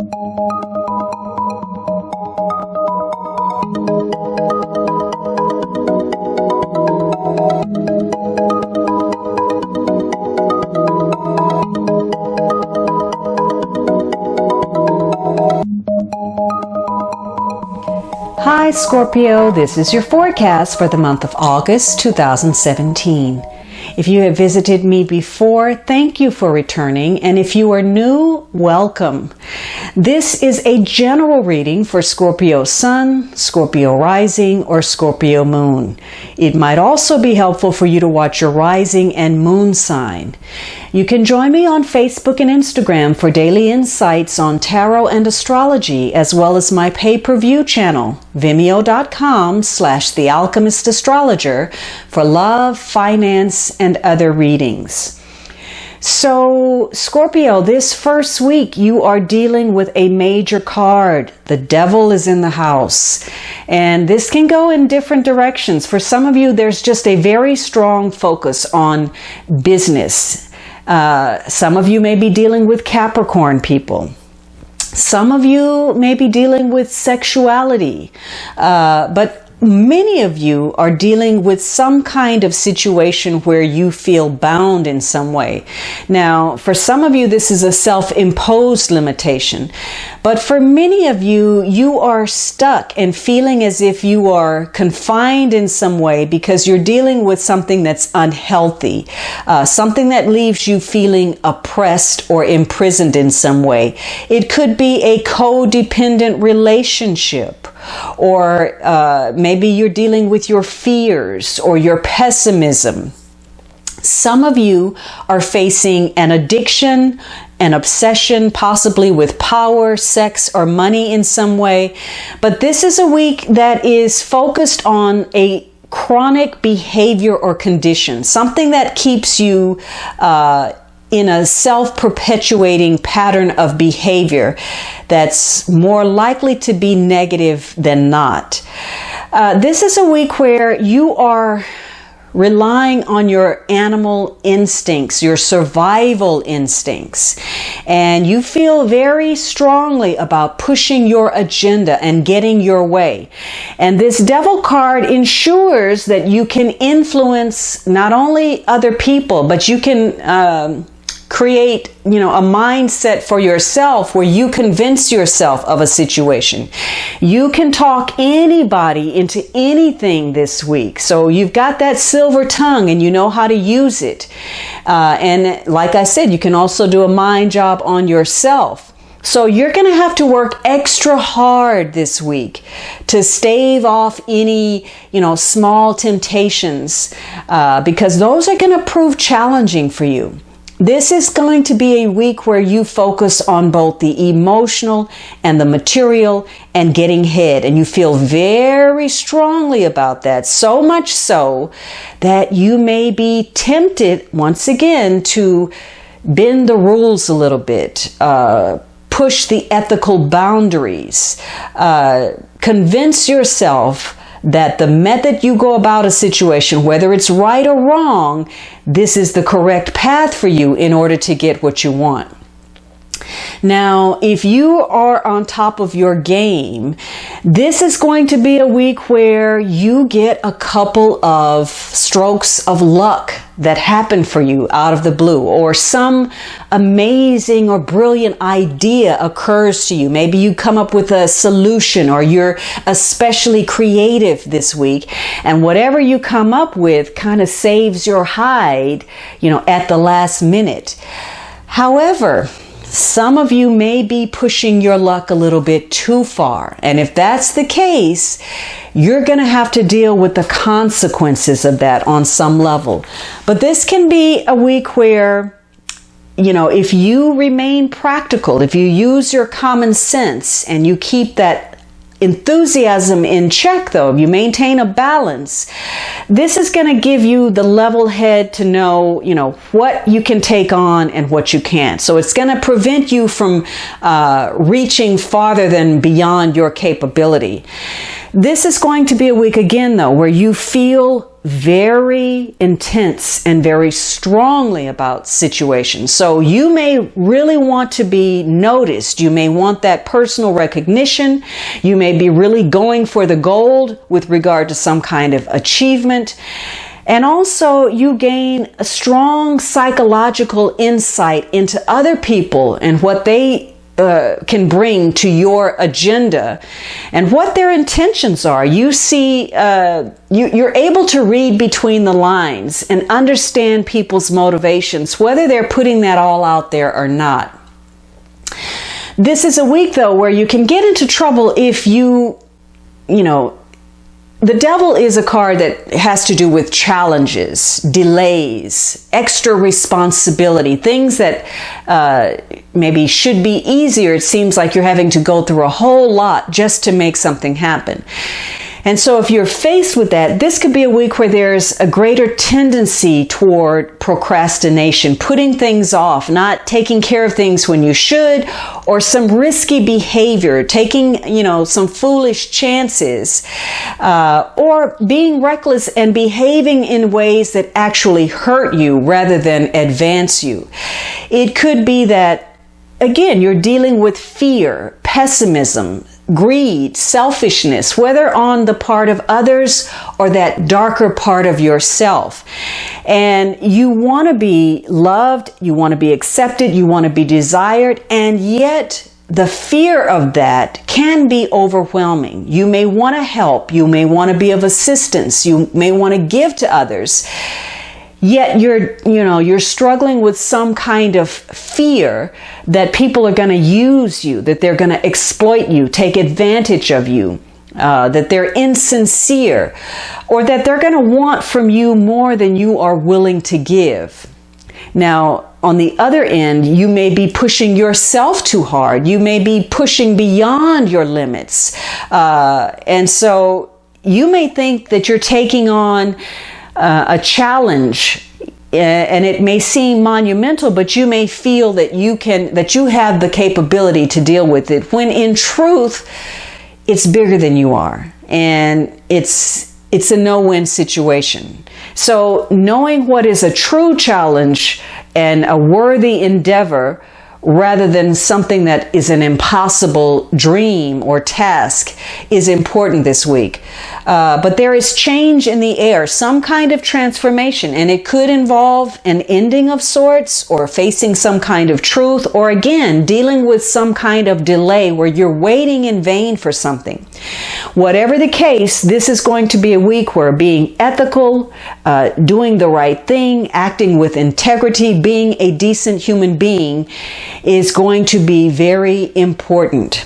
Hi Scorpio, this is your forecast for the month of August 2017. If you have visited me before, thank you for returning, and if you are new, welcome. This is a general reading for Scorpio Sun, Scorpio Rising, or Scorpio Moon. It might also be helpful for you to watch your rising and moon sign. You can join me on Facebook and Instagram for daily insights on tarot and astrology, as well as my pay-per-view channel, vimeo.com/The Alchemist Astrologer, for love, finance, and other readings. So, Scorpio, this first week you are dealing with a major card. The devil is in the house. And this can go in different directions. For some of you, there's just a very strong focus on business. Some of you may be dealing with Capricorn people. Some of you may be dealing with sexuality. But many of you are dealing with some kind of situation where you feel bound in some way. Now, for some of you, this is a self-imposed limitation. But for many of you, you are stuck and feeling as if you are confined in some way because you're dealing with something that's unhealthy, something that leaves you feeling oppressed or imprisoned in some way. It could be a codependent relationship, or maybe you're dealing with your fears or your pessimism. Some of you are facing an addiction, an obsession, possibly with power, sex, or money in some way. But this is a week that is focused on a chronic behavior or condition, something that keeps you in a self-perpetuating pattern of behavior that's more likely to be negative than not. This is a week where you are relying on your animal instincts, your survival instincts, and you feel very strongly about pushing your agenda and getting your way. And this devil card ensures that you can influence not only other people, but you can create, a mindset for yourself where you convince yourself of a situation. You can talk anybody into anything this week. So you've got that silver tongue and you know how to use it. And like I said, you can also do a mind job on yourself. So you're going to have to work extra hard this week to stave off any, small temptations, because those are going to prove challenging for you. This is going to be a week where you focus on both the emotional and the material and getting ahead. And you feel very strongly about that. So much so that you may be tempted once again to bend the rules a little bit, push the ethical boundaries, convince yourself that the method you go about a situation, whether it's right or wrong, this is the correct path for you in order to get what you want. Now, if you are on top of your game, this is going to be a week where you get a couple of strokes of luck that happen for you out of the blue, or some amazing or brilliant idea occurs to you. Maybe you come up with a solution, or you're especially creative this week, and whatever you come up with kind of saves your hide, at the last minute. However, some of you may be pushing your luck a little bit too far. And if that's the case, you're going to have to deal with the consequences of that on some level. But this can be a week where, if you remain practical, if you use your common sense and you keep that enthusiasm in check, though, you maintain a balance, this is going to give you the level head to know, what you can take on and what you can't. So it's going to prevent you from reaching farther than beyond your capability. This is going to be a week again, though, where you feel very intense and very strongly about situations. So you may really want to be noticed. You may want that personal recognition. You may be really going for the gold with regard to some kind of achievement. And also you gain a strong psychological insight into other people and what they can bring to your agenda and what their intentions are. You see, you're able to read between the lines and understand people's motivations, whether they're putting that all out there or not. This is a week, though, where you can get into trouble if the devil is a card that has to do with challenges, delays, extra responsibility, things that maybe should be easier. It seems like you're having to go through a whole lot just to make something happen. And so if you're faced with that, this could be a week where there's a greater tendency toward procrastination, putting things off, not taking care of things when you should, or some risky behavior, taking, some foolish chances, or being reckless and behaving in ways that actually hurt you rather than advance you. It could be that, again, you're dealing with fear, pessimism, greed, selfishness, whether on the part of others or that darker part of yourself. And you want to be loved, you want to be accepted, you want to be desired, and yet the fear of that can be overwhelming. You may want to help, you may want to be of assistance, you may want to give to others. Yet you're struggling with some kind of fear that people are going to use you, that they're going to exploit you, take advantage of you, that they're insincere, or that they're going to want from you more than you are willing to give. Now, on the other end, you may be pushing yourself too hard. You may be pushing beyond your limits. And so you may think that you're taking on a challenge, and it may seem monumental, but you may feel that you have the capability to deal with it, when in truth it's bigger than you are, and it's a no-win situation. So knowing what is a true challenge and a worthy endeavor rather than something that is an impossible dream or task is important this week. But there is change in the air, some kind of transformation, and it could involve an ending of sorts, or facing some kind of truth, or again, dealing with some kind of delay where you're waiting in vain for something. Whatever the case, this is going to be a week where being ethical, doing the right thing, acting with integrity, being a decent human being is going to be very important.